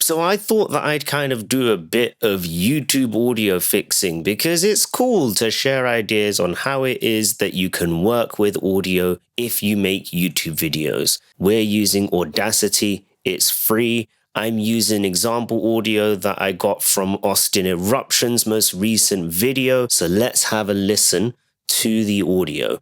So I thought that I'd kind of do a bit of YouTube audio fixing because it's cool to share ideas on how it is that you can work with audio if you make YouTube videos. We're using Audacity. It's free. I'm using example audio that I got from Austin Eruption's most recent video. So let's have a listen to the audio.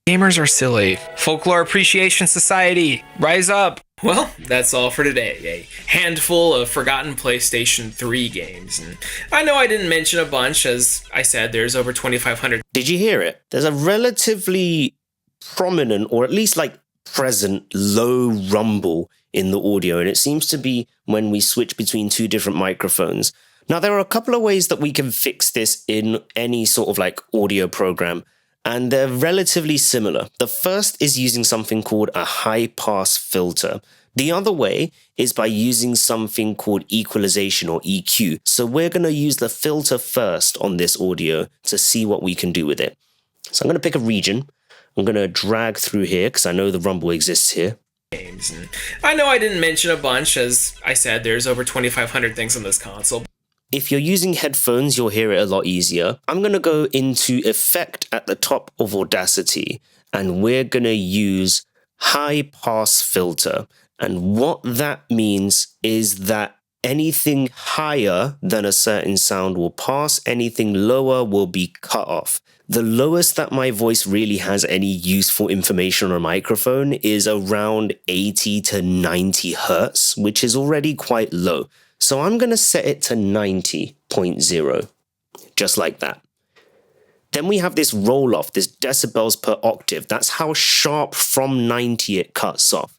Gamers are silly. Folklore Appreciation Society, rise up! Well, that's all for today. A handful of forgotten PlayStation 3 games. And I know I didn't mention a bunch, as I said, there's over 2,500. Did you hear it? There's a relatively prominent, or at least like present, low rumble in the audio, and it seems to be when we switch between two different microphones. Now, there are a couple of ways that we can fix this in any sort of like audio program, and they're relatively similar. The first is using something called a high-pass filter. The other way is by using something called equalization or EQ. So we're going to use the filter first on this audio to see what we can do with it. So I'm going to pick a region. I'm going to drag through here because I know the rumble exists here. Games. And I know I didn't mention a bunch, as I said, there's over 2,500 things on this console. If you're using headphones, you'll hear it a lot easier. I'm going to go into Effect at the top of Audacity, and we're going to use High Pass Filter. And what that means is that anything higher than a certain sound will pass, anything lower will be cut off. The lowest that my voice really has any useful information on a microphone is around 80 to 90 hertz, which is already quite low. So I'm going to set it to 90.0, just like that. Then we have this roll off, this decibels per octave. That's how sharp from 90 it cuts off.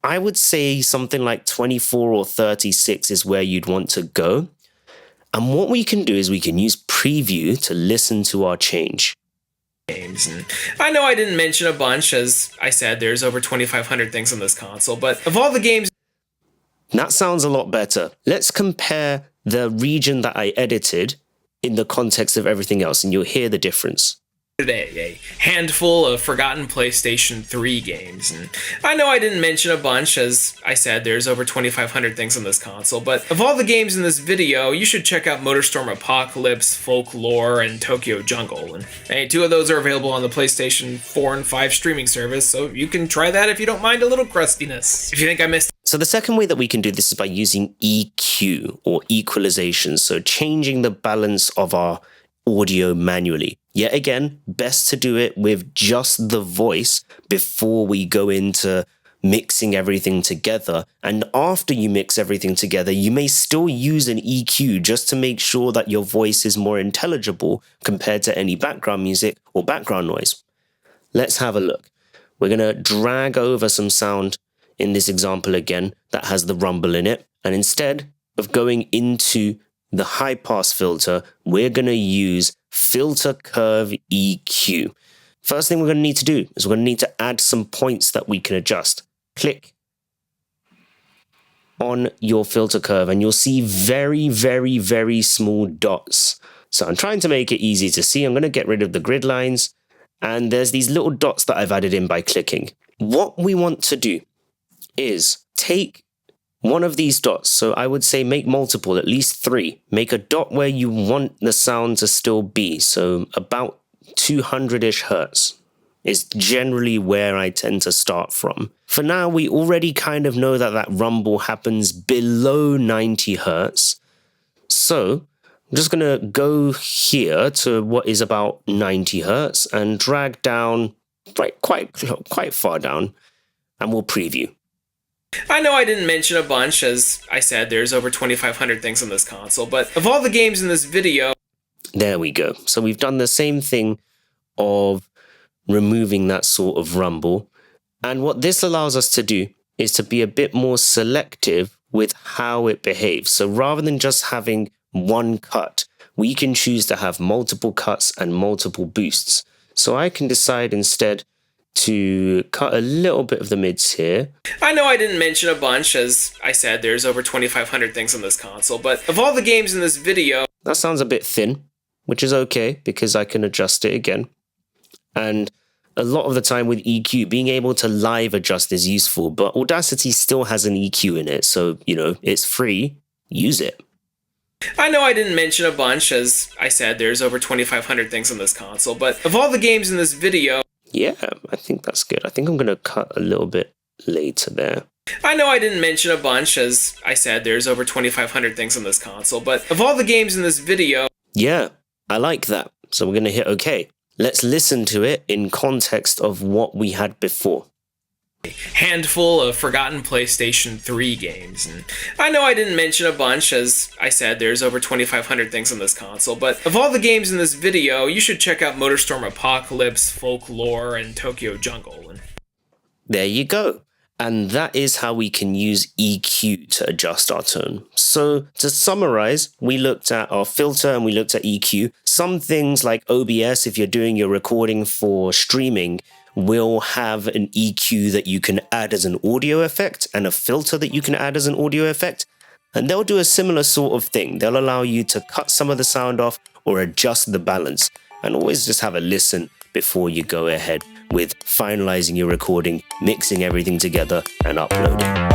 I would say something like 24 or 36 is where you'd want to go. And what we can do is we can use preview to listen to our change. Games. And I know I didn't mention a bunch, as I said, there's over 2,500 things on this console, but of all the games... That sounds a lot better. Let's compare the region that I edited in the context of everything else, and you'll hear the difference. Today, a handful of forgotten PlayStation 3 games. And I know I didn't mention a bunch, as I said, there's over 2,500 things on this console, but of all the games in this video, you should check out MotorStorm Apocalypse, Folklore, and Tokyo Jungle. And hey, 2 of those are available on the PlayStation 4 and 5 streaming service, so you can try that if you don't mind a little crustiness. If you think I missed... So the second way that we can do this is by using EQ, or equalization, so changing the balance of our audio manually. Yet again, best to do it with just the voice before we go into mixing everything together. And after you mix everything together, you may still use an EQ just to make sure that your voice is more intelligible compared to any background music or background noise. Let's have a look. We're going to drag over some sound in this example again that has the rumble in it. And instead of going into the high pass filter, we're going to use filter curve EQ. First thing we're going to need to do is we're going to need to add some points that we can adjust. Click on your filter curve and you'll see very, very, very small dots. So I'm trying to make it easy to see. I'm going to get rid of the grid lines, and there's these little dots that I've added in by clicking. What we want to do is take one of these dots, so I would say make multiple, at least 3. Make a dot where you want the sound to still be, so about 200-ish hertz is generally where I tend to start from. For now, we already kind of know that that rumble happens below 90 hertz, so I'm just going to go here to what is about 90 hertz and drag down quite far down, and we'll preview. I know I didn't mention a bunch, as I said, there's over 2,500 things on this console, but of all the games in this video... There we go. So we've done the same thing of removing that sort of rumble. And what this allows us to do is to be a bit more selective with how it behaves. So rather than just having one cut, we can choose to have multiple cuts and multiple boosts. So I can decide instead to cut a little bit of the mids here. I know I didn't mention a bunch, as I said, there's over 2,500 things on this console, but of all the games in this video... That sounds a bit thin, which is okay because I can adjust it again. And a lot of the time with EQ, being able to live adjust is useful, but Audacity still has an EQ in it. So, it's free. Use it. I know I didn't mention a bunch, as I said, there's over 2,500 things on this console, but of all the games in this video... Yeah, I think that's good. I think I'm going to cut a little bit later there. I know I didn't mention a bunch, as I said, there's over 2,500 things on this console, but of all the games in this video... Yeah, I like that. So we're going to hit OK. Let's listen to it in context of what we had before. Handful of forgotten PlayStation 3 games. And I know I didn't mention a bunch, as I said, there's over 2,500 things on this console, but of all the games in this video, you should check out MotorStorm Apocalypse, Folklore, and Tokyo Jungle. There you go. And that is how we can use EQ to adjust our tone. So to summarize, we looked at our filter and we looked at EQ. Some things like OBS, if you're doing your recording for streaming, will have an EQ that you can add as an audio effect and a filter that you can add as an audio effect. And they'll do a similar sort of thing. They'll allow you to cut some of the sound off or adjust the balance. And always just have a listen before you go ahead with finalizing your recording, mixing everything together and uploading.